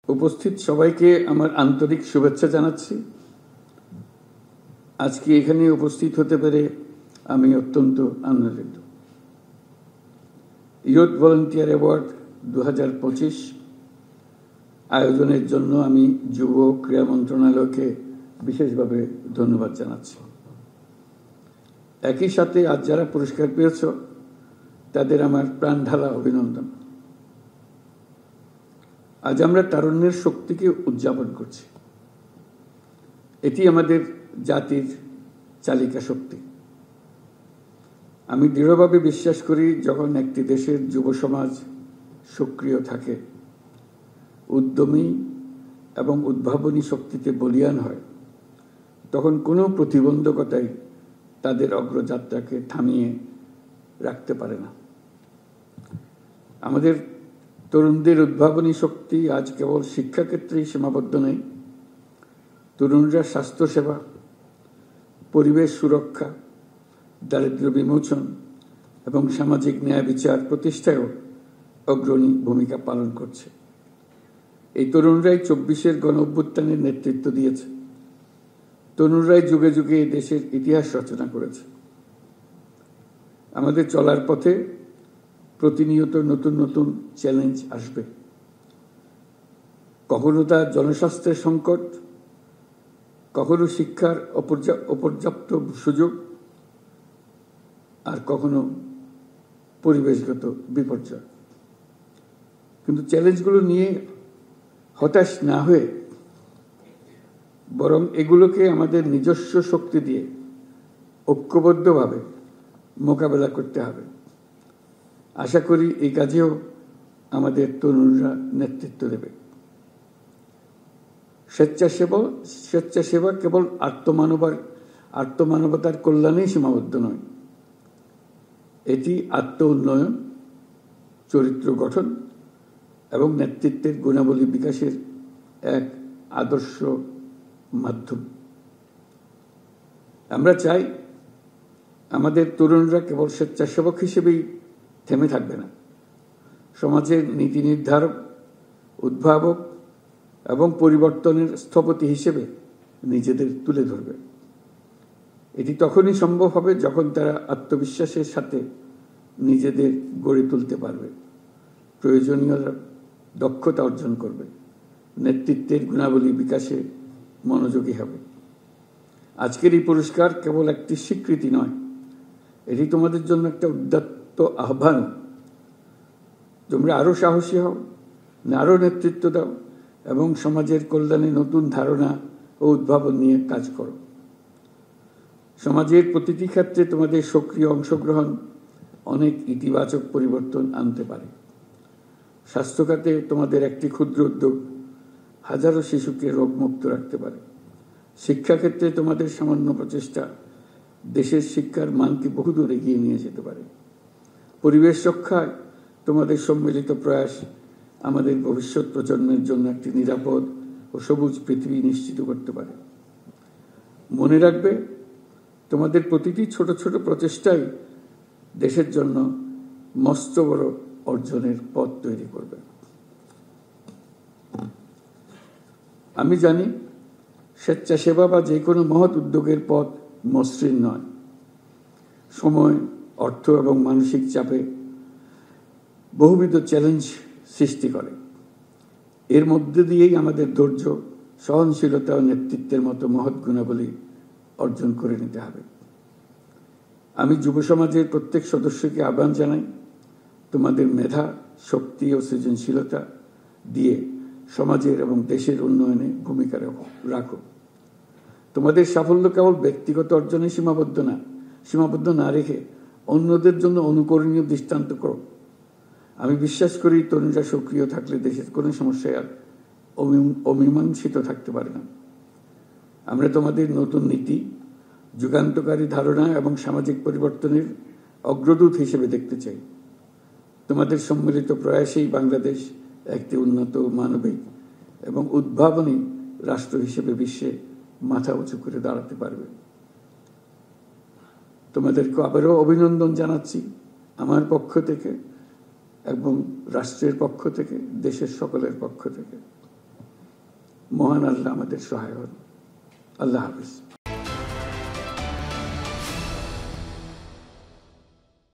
উপস্থিত সবাইকে আমার আন্তরিক শুভেচ্ছা জানাচ্ছি। আজকে এখানে উপস্থিত হতে পেরে আমি অত্যন্ত আনন্দিত। ইয়ুথ ভলান্টিয়ার অ্যাওয়ার্ড 2025 আয়োজনের জন্য আমি যুব ক্রীড়া মন্ত্রণালয়কে বিশেষভাবে ধন্যবাদ জানাচ্ছি। একই সাথে আজ যারা পুরস্কার পেয়েছ তাদের আমার প্রাণঢালা অভিনন্দন। আজ আমরা তারুণ্যের শক্তিকে উদযাপন করছি। এটি আমাদের জাতির চালিকা শক্তি। আমি দৃঢ়ভাবে বিশ্বাস করি, যখন একটি দেশের যুব সমাজ সক্রিয় থাকে, উদ্যমী এবং উদ্ভাবনী শক্তিতে বলীয়ান হয়, তখন কোনো প্রতিবন্ধকতাই তাদের অগ্রযাত্রাকে থামিয়ে রাখতে পারে না। আমাদের তরুণদের উদ্ভাবনী শক্তি আজ কেবল শিক্ষাক্ষেত্রেই সীমাবদ্ধ নেই। তরুণরা স্বাস্থ্যসেবা, পরিবেশ সুরক্ষা, দারিদ্র্য বিমোচন এবং সামাজিক ন্যায় বিচার প্রতিষ্ঠায়ও অগ্রণী ভূমিকা পালন করছে। এই তরুণরাই 24-এর গণ-অভ্যুত্থানের নেতৃত্ব দিয়েছে। তরুণরাই যুগে যুগে এই দেশের ইতিহাস রচনা করেছে। আমাদের চলার পথে প্রতিনিয়ত নতুন নতুন চ্যালেঞ্জ আসবে। কখনো তা জনস্বাস্থ্যের সংকট, কখনো শিক্ষার অপর্যাপ্ত সুযোগ, আর কখনো পরিবেশগত বিপর্যয়। কিন্তু চ্যালেঞ্জগুলো নিয়ে হতাশ না হয়ে বরং এগুলোকে আমাদের নিজস্ব শক্তি দিয়ে ঐক্যবদ্ধভাবে মোকাবেলা করতে হবে। আশা করি এই কাজেও আমাদের তরুণরা নেতৃত্ব দেবে। স্বেচ্ছাসেবা কেবল আত্মমানবতার কল্যাণেই সীমাবদ্ধ নয়। এটি আত্ম উন্নয়ন, চরিত্র গঠন এবং নেতৃত্বের গুণাবলী বিকাশের এক আদর্শ মাধ্যম। আমরা চাই আমাদের তরুণরা কেবল স্বেচ্ছাসেবক হিসেবেই থেমে থাকবে না, সমাজের নীতি নির্ধারক, উদ্ভাবক এবং পরিবর্তনের স্থপতি হিসেবে নিজেদের তুলে ধরবে। এটি তখনই সম্ভব হবে যখন তারা আত্মবিশ্বাসের সাথে নিজেদের গড়ে তুলতে পারবে, প্রয়োজনীয় দক্ষতা অর্জন করবে, নেতৃত্বের গুণাবলী বিকাশে মনোযোগী হবে। আজকের এই পুরস্কার কেবল একটি স্বীকৃতি নয়, এটি তোমাদের জন্য একটা উদাত্ত আহ্বান। তোমরা আরো সাহসী হও, আরো নেতৃত্ব দাও এবং সমাজের কল্যাণে নতুন ধারণা ও উদ্ভাবন নিয়ে কাজ করো। সমাজের প্রতিটি ক্ষেত্রে তোমাদের সক্রিয় অংশগ্রহণ অনেক ইতিবাচক পরিবর্তন আনতে পারে। স্বাস্থ্য খাতে তোমাদের একটি ক্ষুদ্র উদ্যোগ হাজারো শিশুকে রোগমুক্ত রাখতে পারে। শিক্ষাক্ষেত্রে তোমাদের সামান্য প্রচেষ্টা দেশের শিক্ষার মানকে বহুদূর এগিয়ে নিয়ে যেতে পারে। পরিবেশ রক্ষায় তোমাদের সম্মিলিত প্রয়াস আমাদের ভবিষ্যৎ প্রজন্মের জন্য একটি নিরাপদ ও সবুজ পৃথিবী নিশ্চিত করতে পারে। মনে রাখবে, তোমাদের প্রতিটি ছোট ছোট প্রচেষ্টাই দেশের জন্য মস্ত বড় অর্জনের পথ তৈরি করবে। আমি জানি স্বেচ্ছাসেবা বা যে কোনো মহৎ উদ্যোগের পথ মসৃণ নয়। সময়, অর্থ এবং মানসিক চাপে বহুবিধ চ্যালেঞ্জ সৃষ্টি করে। এর মধ্যে দিয়েই আমাদের ধৈর্য, সহনশীলতা ও নেতৃত্বের মতো মহৎ গুণাবলী অর্জন করে নিতে হবে। আমি যুব সমাজের প্রত্যেক সদস্যকে আহ্বান জানাই, তোমাদের মেধা, শক্তি ও সৃজনশীলতা দিয়ে সমাজের এবং দেশের উন্নয়নে ভূমিকা রাখো। তোমাদের সাফল্য কেবল ব্যক্তিগত অর্জনে সীমাবদ্ধ না রেখে অন্যদের জন্য অনুকরণীয় দৃষ্টান্ত করো। আমি বিশ্বাস করি, তরুণরা সক্রিয় থাকলে দেশের কোনো সমস্যায় আর অমীমাংসিত থাকতে পারে না। আমরা তোমাদের নতুন নীতি, যুগান্তকারী ধারণা এবং সামাজিক পরিবর্তনের অগ্রদূত হিসেবে দেখতে চাই। তোমাদের সম্মিলিত প্রয়াসেই বাংলাদেশ একটি উন্নত, মানবিক এবং উদ্ভাবনী রাষ্ট্র হিসেবে বিশ্বে মাথা উঁচু করে দাঁড়াতে পারবে। তোমাদেরকে আবারও অভিনন্দন জানাচ্ছি আমার পক্ষ থেকে এবং রাষ্ট্রের পক্ষ থেকে, দেশের সকলের পক্ষ থেকে। মহান আল্লাহ আমাদের সহায় হন। আল্লাহ হাফিজ।